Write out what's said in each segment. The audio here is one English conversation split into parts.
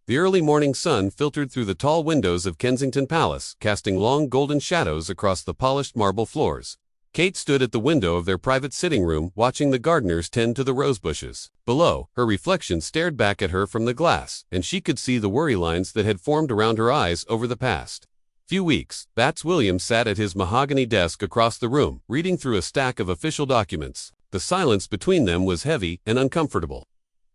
The early morning sun filtered through the tall windows of Kensington Palace, casting long golden shadows across the polished marble floors. Kate stood at the window of their private sitting room watching the gardeners tend to the rose bushes. Below, her reflection stared back at her from the glass, and she could see the worry lines that had formed around her eyes over the past few weeks. Bats William sat at his mahogany desk across the room, reading through a stack of official documents. The silence between them was heavy and uncomfortable.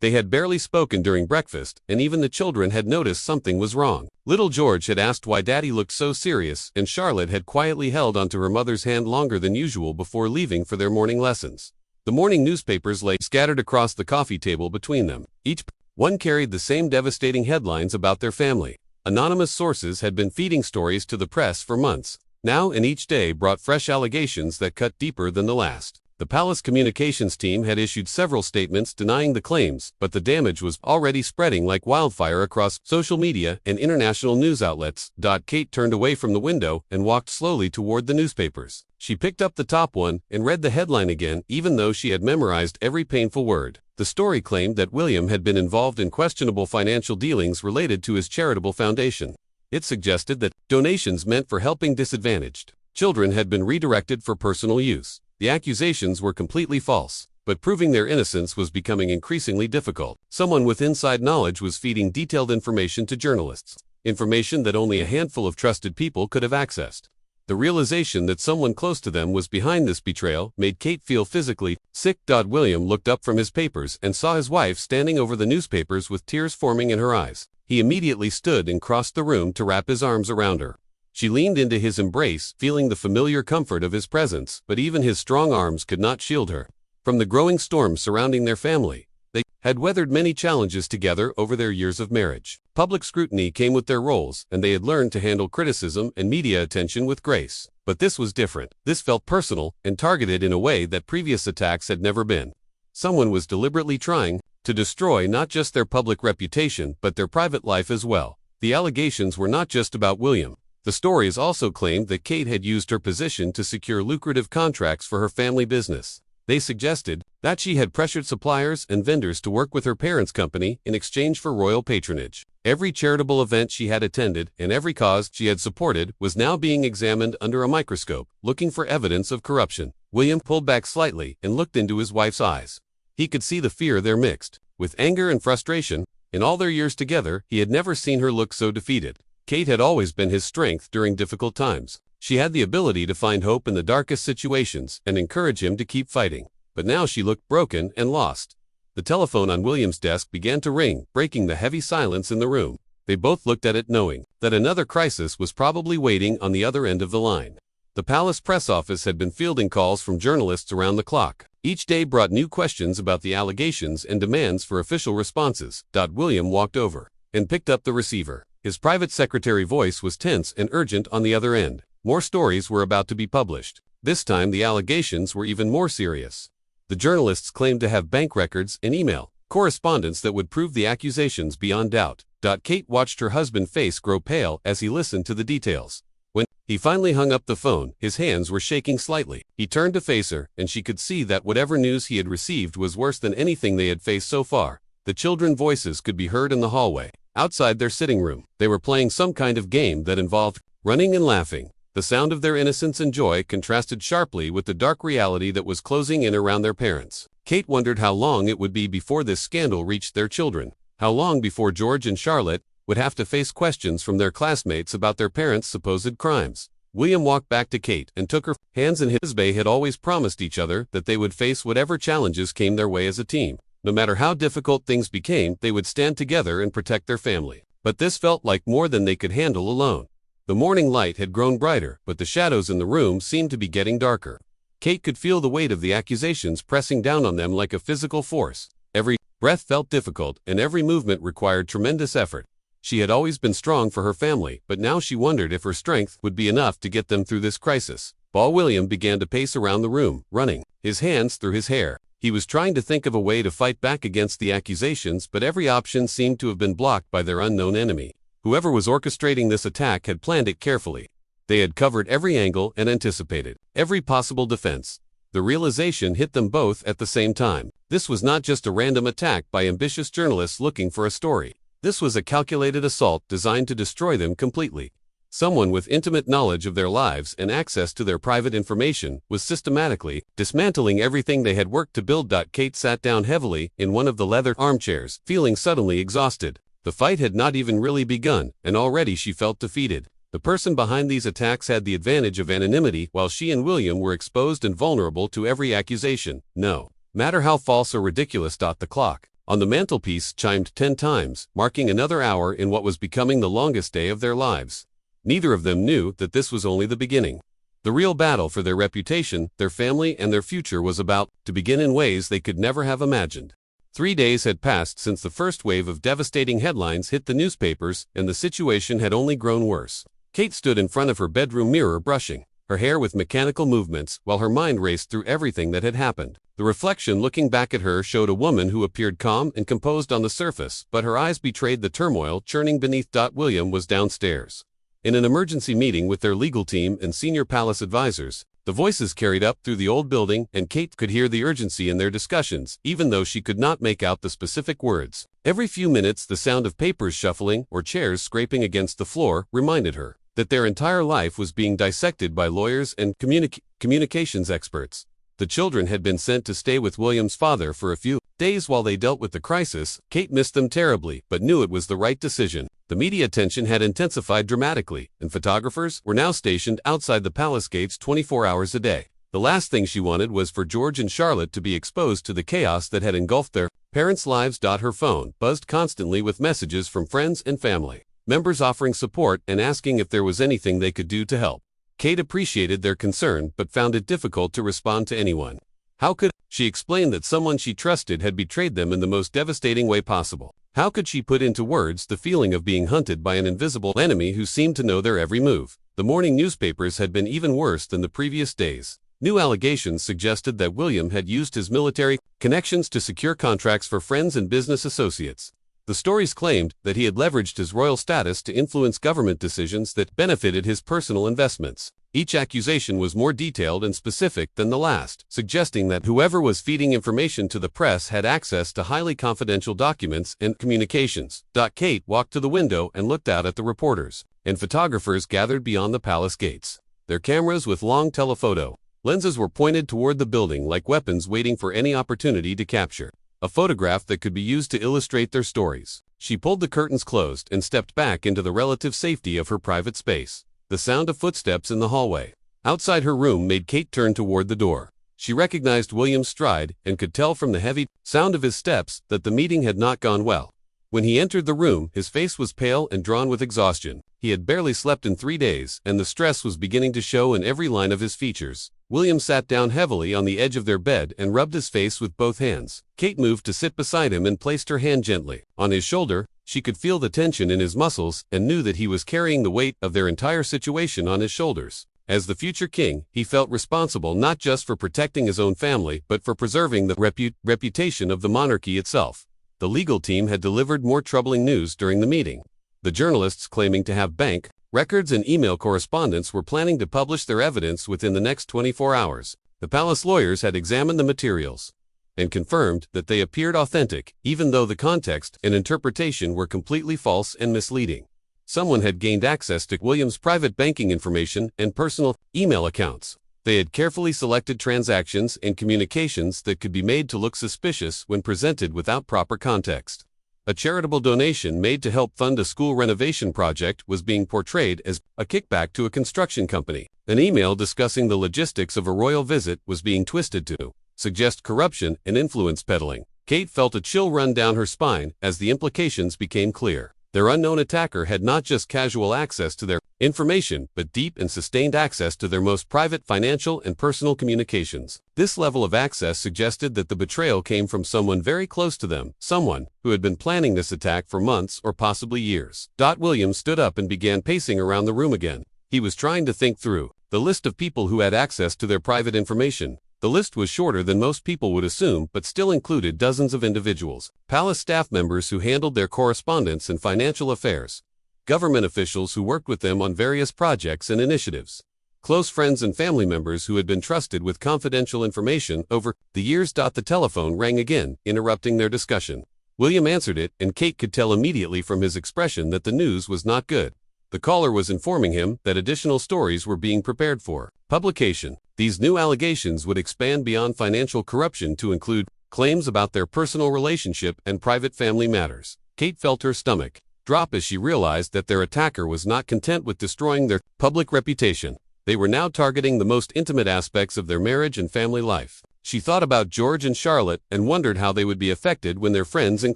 They had barely spoken during breakfast, and even the children had noticed something was wrong. Little George had asked why Daddy looked so serious, and Charlotte had quietly held onto her mother's hand longer than usual before leaving for their morning lessons. The morning newspapers lay scattered across the coffee table between them. Each one carried the same devastating headlines about their family. Anonymous sources had been feeding stories to the press for months. Now and each day brought fresh allegations that cut deeper than the last. The palace communications team had issued several statements denying the claims, but the damage was already spreading like wildfire across social media and international news outlets. Kate turned away from the window and walked slowly toward the newspapers. She picked up the top one and read the headline again, even though she had memorized every painful word. The story claimed that William had been involved in questionable financial dealings related to his charitable foundation. It suggested that donations meant for helping disadvantaged children had been redirected for personal use. The accusations were completely false, but proving their innocence was becoming increasingly difficult. Someone with inside knowledge was feeding detailed information to journalists, information that only a handful of trusted people could have accessed. The realization that someone close to them was behind this betrayal made Kate feel physically sick. William looked up from his papers and saw his wife standing over the newspapers with tears forming in her eyes. He immediately stood and crossed the room to wrap his arms around her. She leaned into his embrace, feeling the familiar comfort of his presence, but even his strong arms could not shield her from the growing storm surrounding their family. They had weathered many challenges together over their years of marriage. Public scrutiny came with their roles, and they had learned to handle criticism and media attention with grace. But this was different. This felt personal and targeted in a way that previous attacks had never been. Someone was deliberately trying to destroy not just their public reputation, but their private life as well. The allegations were not just about William. The stories also claimed that Kate had used her position to secure lucrative contracts for her family business. They suggested that she had pressured suppliers and vendors to work with her parents' company in exchange for royal patronage. Every charitable event she had attended and every cause she had supported was now being examined under a microscope, looking for evidence of corruption. William pulled back slightly and looked into his wife's eyes. He could see the fear there mixed with anger and frustration. In all their years together, he had never seen her look so defeated. Kate had always been his strength during difficult times. She had the ability to find hope in the darkest situations and encourage him to keep fighting. But now she looked broken and lost. The telephone on William's desk began to ring, breaking the heavy silence in the room. They both looked at it knowing that another crisis was probably waiting on the other end of the line. The palace press office had been fielding calls from journalists around the clock. Each day brought new questions about the allegations and demands for official responses. William walked over and picked up the receiver. His private secretary voice was tense and urgent on the other end. More stories were about to be published. This time the allegations were even more serious. The journalists claimed to have bank records and email correspondence that would prove the accusations beyond doubt. Kate watched her husband's face grow pale as he listened to the details. When he finally hung up the phone, his hands were shaking slightly. He turned to face her, and she could see that whatever news he had received was worse than anything they had faced so far. The children's voices could be heard in the hallway. Outside their sitting room, they were playing some kind of game that involved running and laughing. The sound of their innocence and joy contrasted sharply with the dark reality that was closing in around their parents. Kate wondered how long it would be before this scandal reached their children. How long before George and Charlotte would have to face questions from their classmates about their parents' supposed crimes. William walked back to Kate and took her hands in his. They had always promised each other that they would face whatever challenges came their way as a team. No matter how difficult things became, they would stand together and protect their family. But this felt like more than they could handle alone. The morning light had grown brighter, but the shadows in the room seemed to be getting darker. Kate could feel the weight of the accusations pressing down on them like a physical force. Every breath felt difficult, and every movement required tremendous effort. She had always been strong for her family, but now she wondered if her strength would be enough to get them through this crisis. William began to pace around the room, running his hands through his hair. He was trying to think of a way to fight back against the accusations, but every option seemed to have been blocked by their unknown enemy. Whoever was orchestrating this attack had planned it carefully. They had covered every angle and anticipated every possible defense. The realization hit them both at the same time. This was not just a random attack by ambitious journalists looking for a story. This was a calculated assault designed to destroy them completely. Someone with intimate knowledge of their lives and access to their private information was systematically dismantling everything they had worked to build. Kate sat down heavily in one of the leather armchairs, feeling suddenly exhausted. The fight had not even really begun, and already she felt defeated. The person behind these attacks had the advantage of anonymity, while she and William were exposed and vulnerable to every accusation, no matter how false or ridiculous. The clock on the mantelpiece chimed 10 times, marking another hour in what was becoming the longest day of their lives. Neither of them knew that this was only the beginning. The real battle for their reputation, their family, and their future was about to begin in ways they could never have imagined. 3 days had passed since the first wave of devastating headlines hit the newspapers, and the situation had only grown worse. Kate stood in front of her bedroom mirror brushing her hair with mechanical movements while her mind raced through everything that had happened. The reflection looking back at her showed a woman who appeared calm and composed on the surface, but her eyes betrayed the turmoil churning beneath. William was downstairs in an emergency meeting with their legal team and senior palace advisors. The voices carried up through the old building, and Kate could hear the urgency in their discussions, even though she could not make out the specific words. Every few minutes, the sound of papers shuffling or chairs scraping against the floor reminded her that their entire life was being dissected by lawyers and communications experts. The children had been sent to stay with William's father for a few days while they dealt with the crisis. Kate missed them terribly, but knew it was the right decision. The media attention had intensified dramatically, and photographers were now stationed outside the palace gates 24 hours a day. The last thing she wanted was for George and Charlotte to be exposed to the chaos that had engulfed their parents' lives. Her phone buzzed constantly with messages from friends and family members offering support and asking if there was anything they could do to help. Kate appreciated their concern but found it difficult to respond to anyone. How could she explain that someone she trusted had betrayed them in the most devastating way possible? How could she put into words the feeling of being hunted by an invisible enemy who seemed to know their every move? The morning newspapers had been even worse than the previous days. New allegations suggested that William had used his military connections to secure contracts for friends and business associates. The stories claimed that he had leveraged his royal status to influence government decisions that benefited his personal investments. Each accusation was more detailed and specific than the last, suggesting that whoever was feeding information to the press had access to highly confidential documents and communications. Kate walked to the window and looked out at the reporters and photographers gathered beyond the palace gates. Their cameras with long telephoto lenses were pointed toward the building like weapons waiting for any opportunity to capture a photograph that could be used to illustrate their stories. She pulled the curtains closed and stepped back into the relative safety of her private space. The sound of footsteps in the hallway outside her room made Kate turn toward the door. She recognized William's stride and could tell from the heavy sound of his steps that the meeting had not gone well. When he entered the room, his face was pale and drawn with exhaustion. He had barely slept in 3 days, and the stress was beginning to show in every line of his features. William sat down heavily on the edge of their bed and rubbed his face with both hands. Kate moved to sit beside him and placed her hand gently on his shoulder. She could feel the tension in his muscles and knew that he was carrying the weight of their entire situation on his shoulders. As the future king, he felt responsible not just for protecting his own family, but for preserving the reputation of the monarchy itself. The legal team had delivered more troubling news during the meeting. The journalists claiming to have bank records and email correspondence were planning to publish their evidence within the next 24 hours. The palace lawyers had examined the materials and confirmed that they appeared authentic, even though the context and interpretation were completely false and misleading. Someone had gained access to William's private banking information and personal email accounts. They had carefully selected transactions and communications that could be made to look suspicious when presented without proper context. A charitable donation made to help fund a school renovation project was being portrayed as a kickback to a construction company. An email discussing the logistics of a royal visit was being twisted to suggest corruption and influence peddling. Kate felt a chill run down her spine as the implications became clear. Their unknown attacker had not just casual access to their information, but deep and sustained access to their most private financial and personal communications. This level of access suggested that the betrayal came from someone very close to them, someone who had been planning this attack for months or possibly years. Williams stood up and began pacing around the room again. He was trying to think through the list of people who had access to their private information. The list was shorter than most people would assume, but still included dozens of individuals, palace staff members who handled their correspondence and financial affairs, government officials who worked with them on various projects and initiatives, close friends and family members who had been trusted with confidential information over the years. The telephone rang again, interrupting their discussion. William answered it, and Kate could tell immediately from his expression that the news was not good. The caller was informing him that additional stories were being prepared for publication. These new allegations would expand beyond financial corruption to include claims about their personal relationship and private family matters. Kate felt her stomach drop as she realized that their attacker was not content with destroying their public reputation. They were now targeting the most intimate aspects of their marriage and family life. She thought about George and Charlotte and wondered how they would be affected when their friends and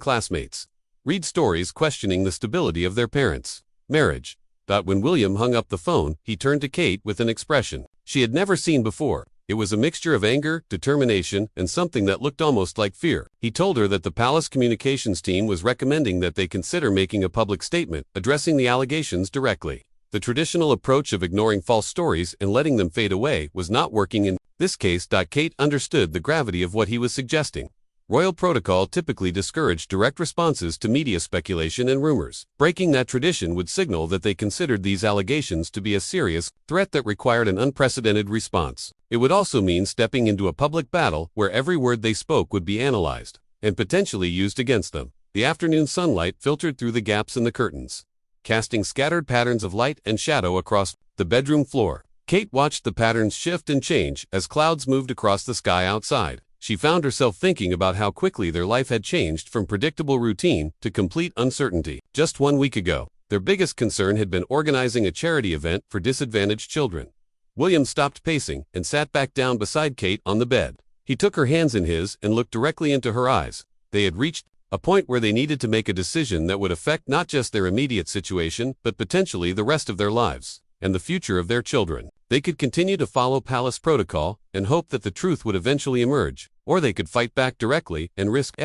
classmates read stories questioning the stability of their parents' marriage. When William hung up the phone, he turned to Kate with an expression she had never seen before. It was a mixture of anger, determination, and something that looked almost like fear. He told her that the Palace communications team was recommending that they consider making a public statement, addressing the allegations directly. The traditional approach of ignoring false stories and letting them fade away was not working in this case. Kate understood the gravity of what he was suggesting. Royal protocol typically discouraged direct responses to media speculation and rumors. Breaking that tradition would signal that they considered these allegations to be a serious threat that required an unprecedented response. It would also mean stepping into a public battle where every word they spoke would be analyzed and potentially used against them. The afternoon sunlight filtered through the gaps in the curtains, casting scattered patterns of light and shadow across the bedroom floor. Kate watched the patterns shift and change as clouds moved across the sky outside. She found herself thinking about how quickly their life had changed from predictable routine to complete uncertainty. Just 1 week ago, their biggest concern had been organizing a charity event for disadvantaged children. William stopped pacing and sat back down beside Kate on the bed. He took her hands in his and looked directly into her eyes. They had reached a point where they needed to make a decision that would affect not just their immediate situation, but potentially the rest of their lives and the future of their children. They could continue to follow palace protocol and hope that the truth would eventually emerge, or they could fight back directly and risk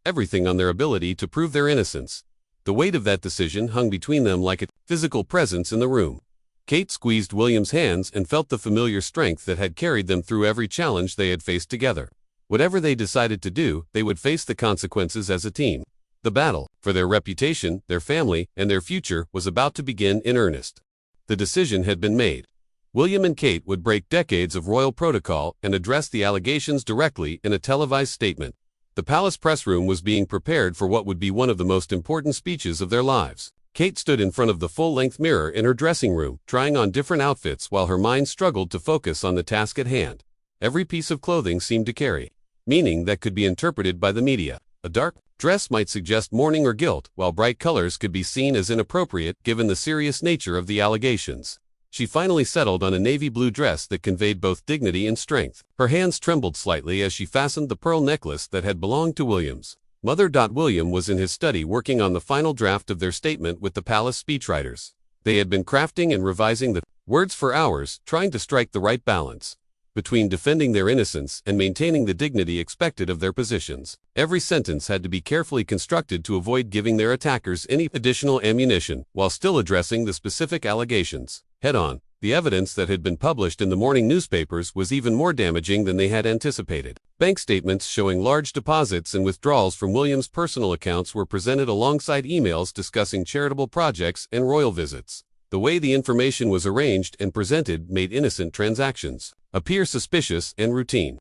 everything on their ability to prove their innocence. The weight of that decision hung between them like a physical presence in the room. Kate squeezed William's hands and felt the familiar strength that had carried them through every challenge they had faced together. Whatever they decided to do, they would face the consequences as a team. The battle for their reputation, their family, and their future was about to begin in earnest. The decision had been made. William and Kate would break decades of royal protocol and address the allegations directly in a televised statement. The palace press room was being prepared for what would be one of the most important speeches of their lives. Kate stood in front of the full-length mirror in her dressing room, trying on different outfits while her mind struggled to focus on the task at hand. Every piece of clothing seemed to carry meaning that could be interpreted by the media. A dark dress might suggest mourning or guilt, while bright colors could be seen as inappropriate given the serious nature of the allegations. She finally settled on a navy blue dress that conveyed both dignity and strength. Her hands trembled slightly as she fastened the pearl necklace that had belonged to William's mother. William was in his study working on the final draft of their statement with the palace speechwriters. They had been crafting and revising the words for hours, trying to strike the right balance between defending their innocence and maintaining the dignity expected of their positions. Every sentence had to be carefully constructed to avoid giving their attackers any additional ammunition, while still addressing the specific allegations head-on. The evidence that had been published in the morning newspapers was even more damaging than they had anticipated. Bank statements showing large deposits and withdrawals from William's personal accounts were presented alongside emails discussing charitable projects and royal visits. The way the information was arranged and presented made innocent transactions appear suspicious and routine.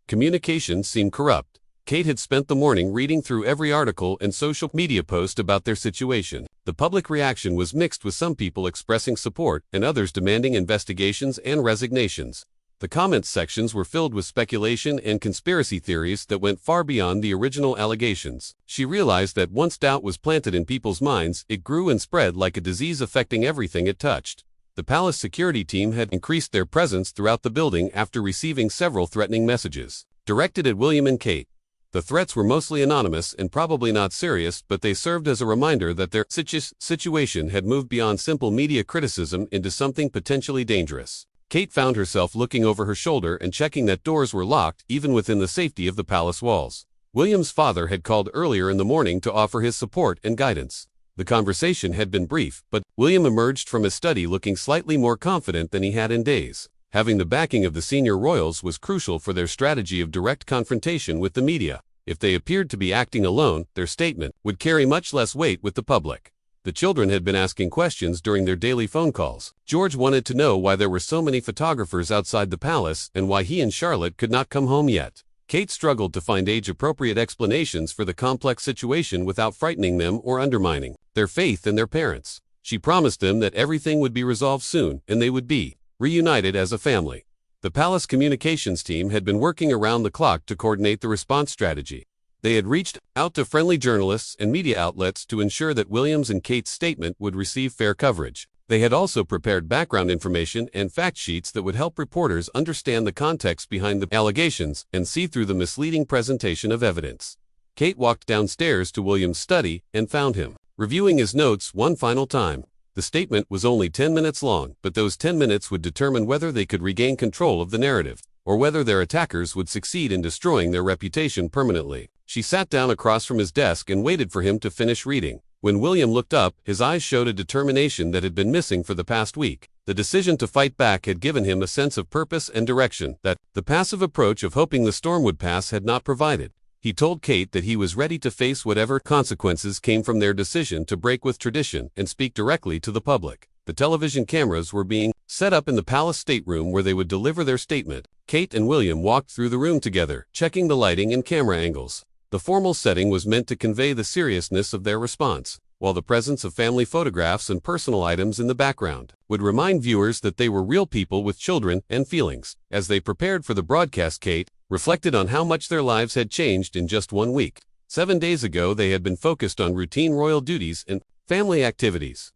Communication seemed corrupt. Kate had spent the morning reading through every article and social media post about their situation. The public reaction was mixed, with some people expressing support and others demanding investigations and resignations. The comments sections were filled with speculation and conspiracy theories that went far beyond the original allegations. She realized that once doubt was planted in people's minds, it grew and spread like a disease, affecting everything it touched. The palace security team had increased their presence throughout the building after receiving several threatening messages directed at William and Kate. The threats were mostly anonymous and probably not serious, but they served as a reminder that their situation had moved beyond simple media criticism into something potentially dangerous. Kate found herself looking over her shoulder and checking that doors were locked, even within the safety of the palace walls. William's father had called earlier in the morning to offer his support and guidance. The conversation had been brief, but William emerged from his study looking slightly more confident than he had in days. Having the backing of the senior royals was crucial for their strategy of direct confrontation with the media. If they appeared to be acting alone, their statement would carry much less weight with the public. The children had been asking questions during their daily phone calls. George wanted to know why there were so many photographers outside the palace and why he and Charlotte could not come home yet. Kate struggled to find age-appropriate explanations for the complex situation without frightening them or undermining their faith in their parents. She promised them that everything would be resolved soon and they would be reunited as a family. The palace communications team had been working around the clock to coordinate the response strategy. They had reached out to friendly journalists and media outlets to ensure that William's and Kate's statement would receive fair coverage. They had also prepared background information and fact sheets that would help reporters understand the context behind the allegations and see through the misleading presentation of evidence. Kate walked downstairs to William's study and found him reviewing his notes one final time. The statement was only 10 minutes long, but those 10 minutes would determine whether they could regain control of the narrative, or whether their attackers would succeed in destroying their reputation permanently. She sat down across from his desk and waited for him to finish reading. When William looked up, his eyes showed a determination that had been missing for the past week. The decision to fight back had given him a sense of purpose and direction that the passive approach of hoping the storm would pass had not provided. He told Kate that he was ready to face whatever consequences came from their decision to break with tradition and speak directly to the public. The television cameras were being set up in the palace stateroom where they would deliver their statement. Kate and William walked through the room together, checking the lighting and camera angles. The formal setting was meant to convey the seriousness of their response, while the presence of family photographs and personal items in the background would remind viewers that they were real people with children and feelings. As they prepared for the broadcast, Kate reflected on how much their lives had changed in just 1 week. 7 days ago, they had been focused on routine royal duties and family activities.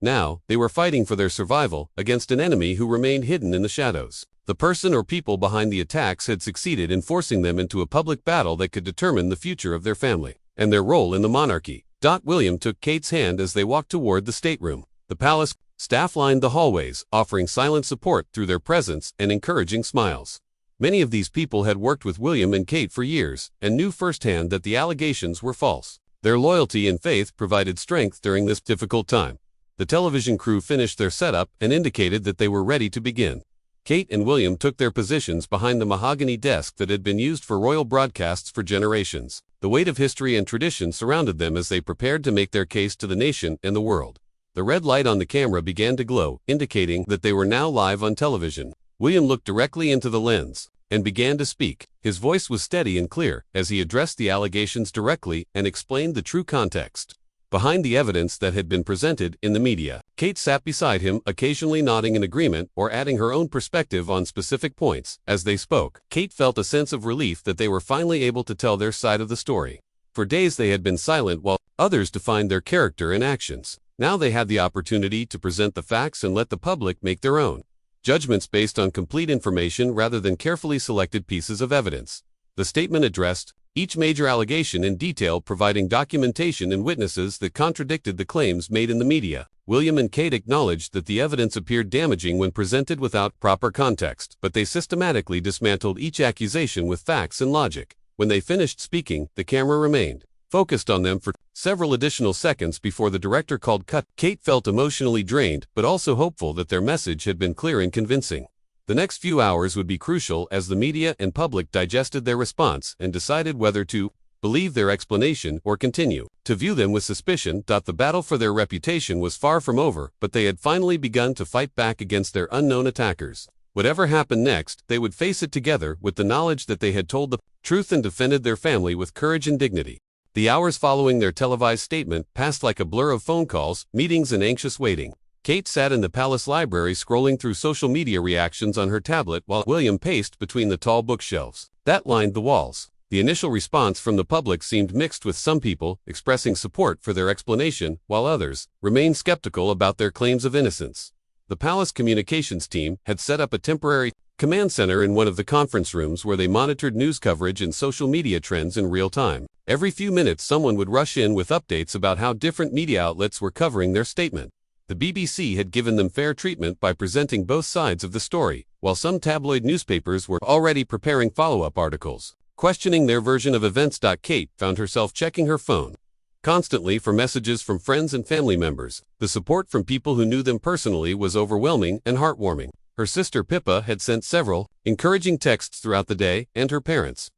Now, they were fighting for their survival against an enemy who remained hidden in the shadows. The person or people behind the attacks had succeeded in forcing them into a public battle that could determine the future of their family and their role in the monarchy. William took Kate's hand as they walked toward the stateroom. The palace staff lined the hallways, offering silent support through their presence and encouraging smiles. Many of these people had worked with William and Kate for years and knew firsthand that the allegations were false. Their loyalty and faith provided strength during this difficult time. The television crew finished their setup and indicated that they were ready to begin. Kate and William took their positions behind the mahogany desk that had been used for royal broadcasts for generations. The weight of history and tradition surrounded them as they prepared to make their case to the nation and the world. The red light on the camera began to glow, indicating that they were now live on television. William looked directly into the lens and began to speak. His voice was steady and clear as he addressed the allegations directly and explained the true context behind the evidence that had been presented in the media. Kate sat beside him, occasionally nodding in agreement or adding her own perspective on specific points. As they spoke, Kate felt a sense of relief that they were finally able to tell their side of the story. For days they had been silent while others defined their character and actions. Now they had the opportunity to present the facts and let the public make their own judgments based on complete information rather than carefully selected pieces of evidence. The statement addressed each major allegation in detail, providing documentation and witnesses that contradicted the claims made in the media. William and Kate acknowledged that the evidence appeared damaging when presented without proper context, but they systematically dismantled each accusation with facts and logic. When they finished speaking, the camera remained focused on them for several additional seconds before the director called cut. Kate felt emotionally drained, but also hopeful that their message had been clear and convincing. The next few hours would be crucial as the media and public digested their response and decided whether to believe their explanation or continue to view them with suspicion. The battle for their reputation was far from over, but they had finally begun to fight back against their unknown attackers. Whatever happened next, they would face it together with the knowledge that they had told the truth and defended their family with courage and dignity. The hours following their televised statement passed like a blur of phone calls, meetings, and anxious waiting. Kate sat in the palace library scrolling through social media reactions on her tablet while William paced between the tall bookshelves that lined the walls. The initial response from the public seemed mixed, with some people expressing support for their explanation while others remained skeptical about their claims of innocence. The palace communications team had set up a temporary command center in one of the conference rooms where they monitored news coverage and social media trends in real time. Every few minutes, someone would rush in with updates about how different media outlets were covering their statement. The BBC had given them fair treatment by presenting both sides of the story, while some tabloid newspapers were already preparing follow-up articles, questioning their version of events. Kate found herself checking her phone constantly for messages from friends and family members. The support from people who knew them personally was overwhelming and heartwarming. Her sister Pippa had sent several encouraging texts throughout the day, and her parents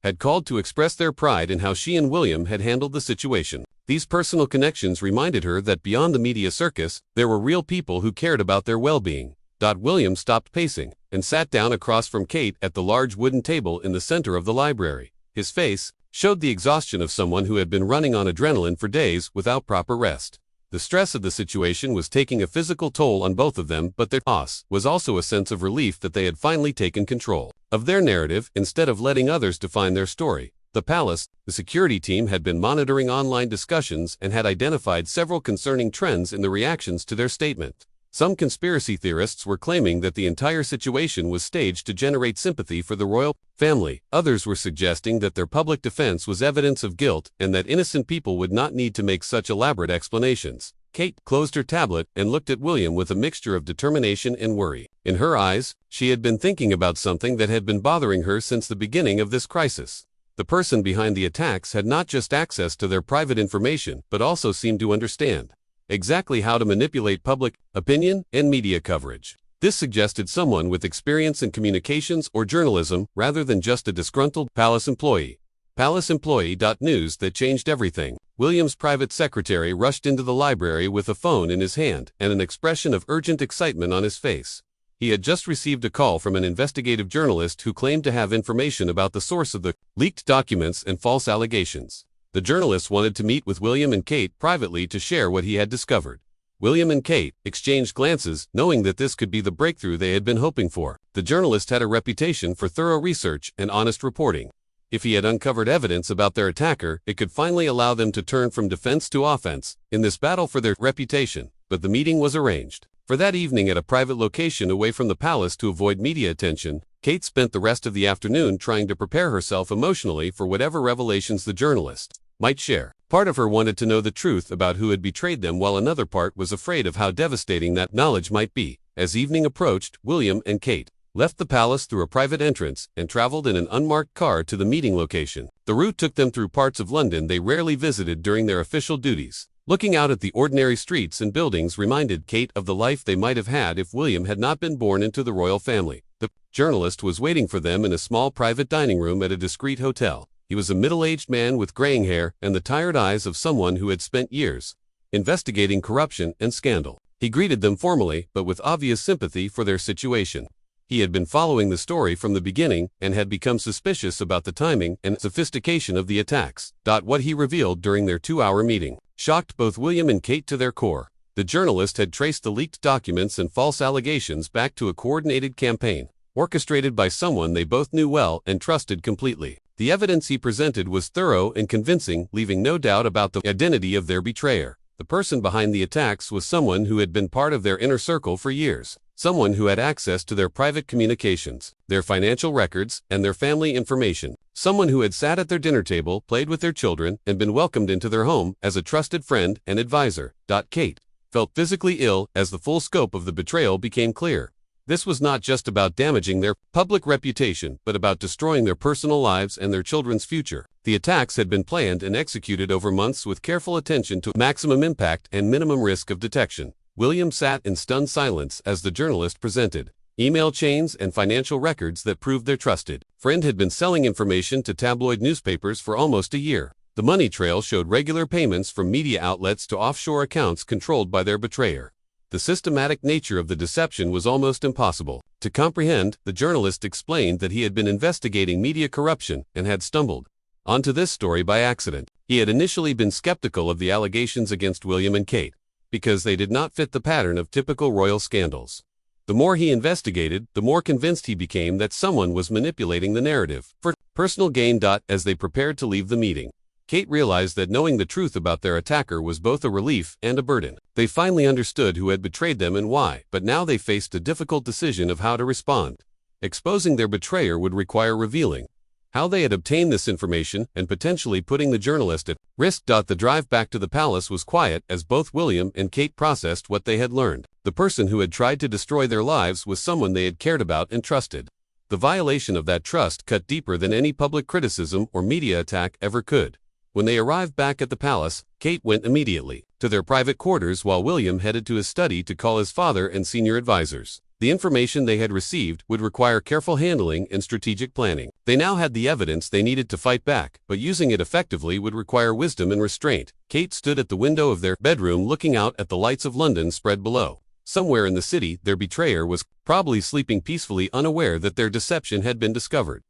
had called to express their pride in how she and William had handled the situation. These personal connections reminded her that beyond the media circus, there were real people who cared about their well-being. William stopped pacing and sat down across from Kate at the large wooden table in the center of the library. His face showed the exhaustion of someone who had been running on adrenaline for days without proper rest. The stress of the situation was taking a physical toll on both of them, but their loss was also a sense of relief that they had finally taken control of their narrative instead of letting others define their story. The palace, the security team had been monitoring online discussions and had identified several concerning trends in the reactions to their statement. Some conspiracy theorists were claiming that the entire situation was staged to generate sympathy for the royal family. Others were suggesting that their public defense was evidence of guilt and that innocent people would not need to make such elaborate explanations. Kate closed her tablet and looked at William with a mixture of determination and worry. In her eyes, she had been thinking about something that had been bothering her since the beginning of this crisis. The person behind the attacks had not just access to their private information, but also seemed to understand exactly how to manipulate public opinion and media coverage. This suggested someone with experience in communications or journalism rather than just a disgruntled palace employee. Palace employee. News that changed everything. William's private secretary rushed into the library with a phone in his hand and an expression of urgent excitement on his face. He had just received a call from an investigative journalist who claimed to have information about the source of the leaked documents and false allegations. The journalist wanted to meet with William and Kate privately to share what he had discovered. William and Kate exchanged glances, knowing that this could be the breakthrough they had been hoping for. The journalist had a reputation for thorough research and honest reporting. If he had uncovered evidence about their attacker, it could finally allow them to turn from defense to offense in this battle for their reputation. But the meeting was arranged for that evening at a private location away from the palace to avoid media attention. Kate spent the rest of the afternoon trying to prepare herself emotionally for whatever revelations the journalist might share. Part of her wanted to know the truth about who had betrayed them, while another part was afraid of how devastating that knowledge might be. As evening approached, William and Kate left the palace through a private entrance and traveled in an unmarked car to the meeting location. The route took them through parts of London they rarely visited during their official duties. Looking out at the ordinary streets and buildings reminded Kate of the life they might have had if William had not been born into the royal family. The journalist was waiting for them in a small private dining room at a discreet hotel. He was a middle-aged man with graying hair and the tired eyes of someone who had spent years investigating corruption and scandal. He greeted them formally, but with obvious sympathy for their situation. He had been following the story from the beginning and had become suspicious about the timing and sophistication of the attacks. What he revealed during their 2-hour meeting shocked both William and Kate to their core. The journalist had traced the leaked documents and false allegations back to a coordinated campaign, orchestrated by someone they both knew well and trusted completely. The evidence he presented was thorough and convincing, leaving no doubt about the identity of their betrayer. The person behind the attacks was someone who had been part of their inner circle for years, someone who had access to their private communications, their financial records, and their family information, someone who had sat at their dinner table, played with their children, and been welcomed into their home as a trusted friend and advisor. Kate felt physically ill as the full scope of the betrayal became clear. This was not just about damaging their public reputation, but about destroying their personal lives and their children's future. The attacks had been planned and executed over months with careful attention to maximum impact and minimum risk of detection. William sat in stunned silence as the journalist presented email chains and financial records that proved their trusted friend had been selling information to tabloid newspapers for almost a year. The money trail showed regular payments from media outlets to offshore accounts controlled by their betrayer. The systematic nature of the deception was almost impossible to comprehend. The journalist explained that he had been investigating media corruption and had stumbled onto this story by accident. He had initially been skeptical of the allegations against William and Kate because they did not fit the pattern of typical royal scandals. The more he investigated, the more convinced he became that someone was manipulating the narrative for personal gain. As they prepared to leave the meeting, Kate realized that knowing the truth about their attacker was both a relief and a burden. They finally understood who had betrayed them and why, but now they faced a difficult decision of how to respond. Exposing their betrayer would require revealing how they had obtained this information and potentially putting the journalist at risk. The drive back to the palace was quiet as both William and Kate processed what they had learned. The person who had tried to destroy their lives was someone they had cared about and trusted. The violation of that trust cut deeper than any public criticism or media attack ever could. When they arrived back at the palace, Kate went immediately to their private quarters while William headed to his study to call his father and senior advisors. The information they had received would require careful handling and strategic planning. They now had the evidence they needed to fight back, but using it effectively would require wisdom and restraint. Kate stood at the window of their bedroom looking out at the lights of London spread below. Somewhere in the city, their betrayer was probably sleeping peacefully, unaware that their deception had been discovered.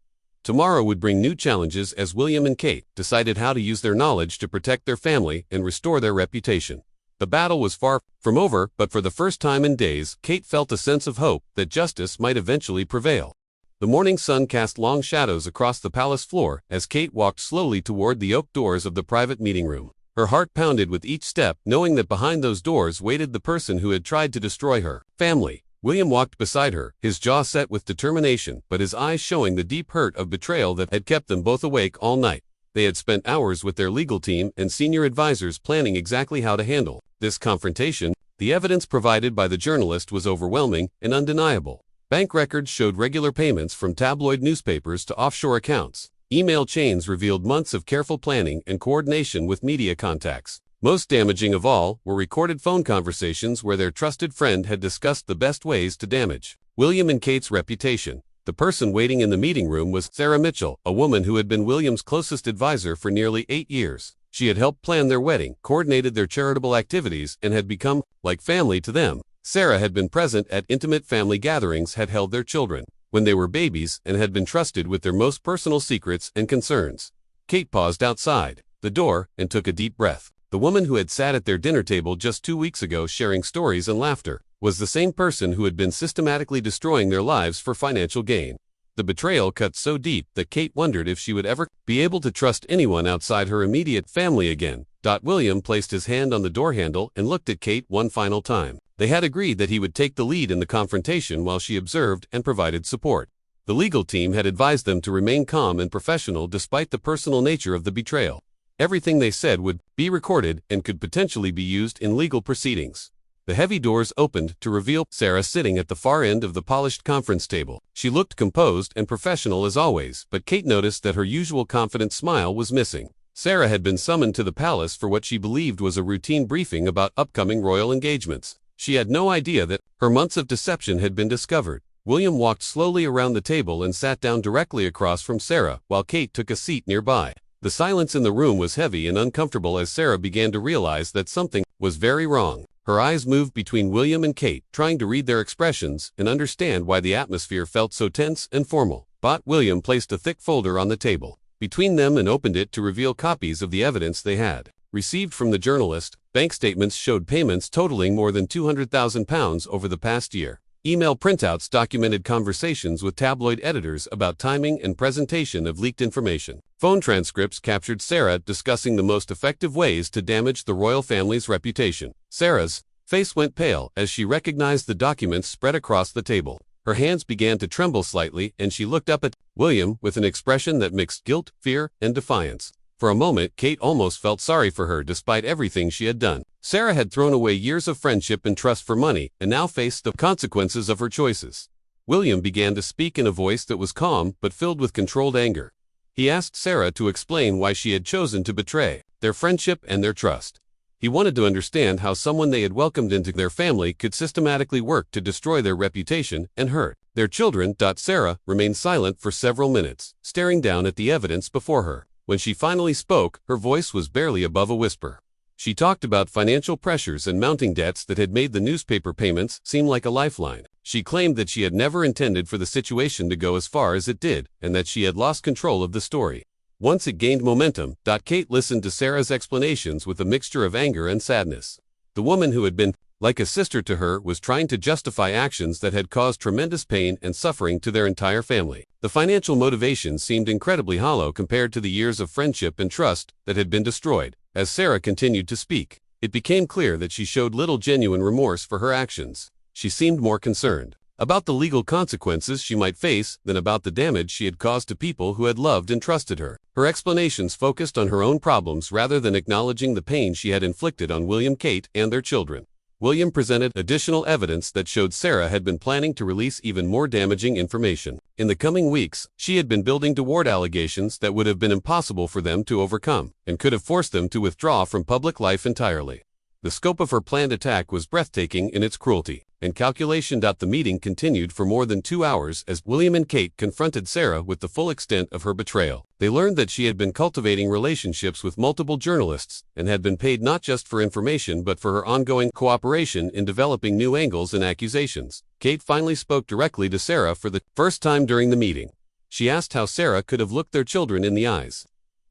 Tomorrow would bring new challenges as William and Kate decided how to use their knowledge to protect their family and restore their reputation. The battle was far from over, but for the first time in days, Kate felt a sense of hope that justice might eventually prevail. The morning sun cast long shadows across the palace floor as Kate walked slowly toward the oak doors of the private meeting room. Her heart pounded with each step, knowing that behind those doors waited the person who had tried to destroy her family. William walked beside her, his jaw set with determination, but his eyes showing the deep hurt of betrayal that had kept them both awake all night. They had spent hours with their legal team and senior advisors planning exactly how to handle this confrontation. The evidence provided by the journalist was overwhelming and undeniable. Bank records showed regular payments from tabloid newspapers to offshore accounts. Email chains revealed months of careful planning and coordination with media contacts. Most damaging of all were recorded phone conversations where their trusted friend had discussed the best ways to damage William and Kate's reputation. The person waiting in the meeting room was Sarah Mitchell, a woman who had been William's closest advisor for nearly 8 years. She had helped plan their wedding, coordinated their charitable activities, and had become like family to them. Sarah had been present at intimate family gatherings, had held their children when they were babies, and had been trusted with their most personal secrets and concerns. Kate paused outside the door and took a deep breath. The woman who had sat at their dinner table just 2 weeks ago sharing stories and laughter was the same person who had been systematically destroying their lives for financial gain. The betrayal cut so deep that Kate wondered if she would ever be able to trust anyone outside her immediate family again. William placed his hand on the door handle and looked at Kate one final time. They had agreed that he would take the lead in the confrontation while she observed and provided support. The legal team had advised them to remain calm and professional despite the personal nature of the betrayal. Everything they said would be recorded and could potentially be used in legal proceedings. The heavy doors opened to reveal Sarah sitting at the far end of the polished conference table. She looked composed and professional as always, but Kate noticed that her usual confident smile was missing. Sarah had been summoned to the palace for what she believed was a routine briefing about upcoming royal engagements. She had no idea that her months of deception had been discovered. William walked slowly around the table and sat down directly across from Sarah, while Kate took a seat nearby. The silence in the room was heavy and uncomfortable as Sarah began to realize that something was very wrong. Her eyes moved between William and Kate, trying to read their expressions and understand why the atmosphere felt so tense and formal. William placed a thick folder on the table between them and opened it to reveal copies of the evidence they had received from the journalist. Bank statements showed payments totaling more than £200,000 over the past year. Email printouts documented conversations with tabloid editors about timing and presentation of leaked information. Phone transcripts captured Sarah discussing the most effective ways to damage the royal family's reputation. Sarah's face went pale as she recognized the documents spread across the table. Her hands began to tremble slightly and she looked up at William with an expression that mixed guilt, fear, and defiance. For a moment, Kate almost felt sorry for her despite everything she had done. Sarah had thrown away years of friendship and trust for money and now faced the consequences of her choices. William began to speak in a voice that was calm but filled with controlled anger. He asked Sarah to explain why she had chosen to betray their friendship and their trust. He wanted to understand how someone they had welcomed into their family could systematically work to destroy their reputation and hurt their children. Sarah remained silent for several minutes, staring down at the evidence before her. When she finally spoke, her voice was barely above a whisper. She talked about financial pressures and mounting debts that had made the newspaper payments seem like a lifeline. She claimed that she had never intended for the situation to go as far as it did, and that she had lost control of the story once it gained momentum. Kate listened to Sarah's explanations with a mixture of anger and sadness. The woman who had been like a sister to her was trying to justify actions that had caused tremendous pain and suffering to their entire family. The financial motivation seemed incredibly hollow compared to the years of friendship and trust that had been destroyed. As Sarah continued to speak, it became clear that she showed little genuine remorse for her actions. She seemed more concerned about the legal consequences she might face than about the damage she had caused to people who had loved and trusted her. Her explanations focused on her own problems rather than acknowledging the pain she had inflicted on William, Kate, and their children. William presented additional evidence that showed Sarah had been planning to release even more damaging information. In the coming weeks, she had been building toward allegations that would have been impossible for them to overcome, and could have forced them to withdraw from public life entirely. The scope of her planned attack was breathtaking in its cruelty. and calculation. The meeting continued for more than 2 hours as William and Kate confronted Sarah with the full extent of her betrayal. They learned that she had been cultivating relationships with multiple journalists and had been paid not just for information but for her ongoing cooperation in developing new angles and accusations. Kate finally spoke directly to Sarah for the first time during the meeting. She asked how Sarah could have looked their children in the eyes,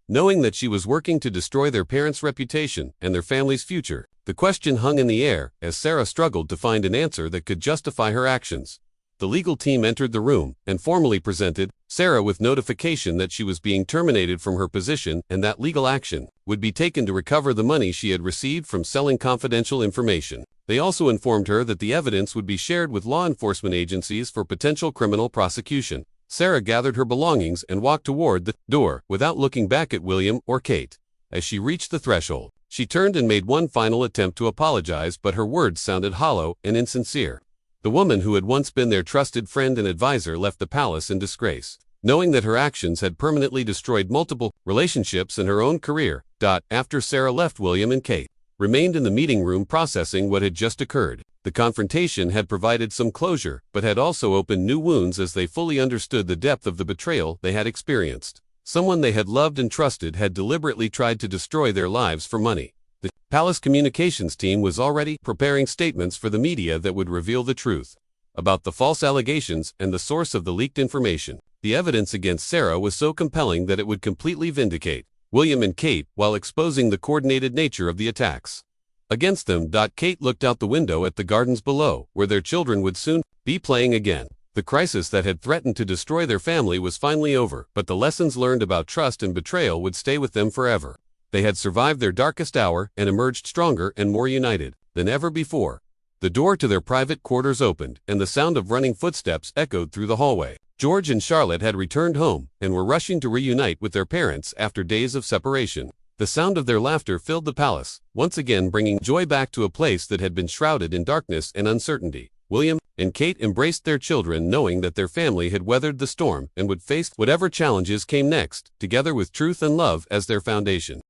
knowing that she was working to destroy their parents' reputation and their family's future. The question hung in the air as Sarah struggled to find an answer that could justify her actions. The legal team entered the room and formally presented Sarah with notification that she was being terminated from her position and that legal action would be taken to recover the money she had received from selling confidential information. They also informed her that the evidence would be shared with law enforcement agencies for potential criminal prosecution. Sarah gathered her belongings and walked toward the door without looking back at William or Kate. As she reached the threshold, she turned and made one final attempt to apologize, but her words sounded hollow and insincere. The woman who had once been their trusted friend and advisor left the palace in disgrace, knowing that her actions had permanently destroyed multiple relationships and her own career. After Sarah left, William and Kate remained in the meeting room processing what had just occurred. The confrontation had provided some closure, but had also opened new wounds as they fully understood the depth of the betrayal they had experienced. Someone they had loved and trusted had deliberately tried to destroy their lives for money. The palace communications team was already preparing statements for the media that would reveal the truth about the false allegations and the source of the leaked information. The evidence against Sarah was so compelling that it would completely vindicate William and Kate while exposing the coordinated nature of the attacks against them. Kate looked out the window at the gardens below, where their children would soon be playing again. The crisis that had threatened to destroy their family was finally over, but the lessons learned about trust and betrayal would stay with them forever. They had survived their darkest hour and emerged stronger and more united than ever before. The door to their private quarters opened, and the sound of running footsteps echoed through the hallway. George and Charlotte had returned home and were rushing to reunite with their parents after days of separation. The sound of their laughter filled the palace, once again bringing joy back to a place that had been shrouded in darkness and uncertainty. William and Kate embraced their children, knowing that their family had weathered the storm and would face whatever challenges came next, together with truth and love as their foundation.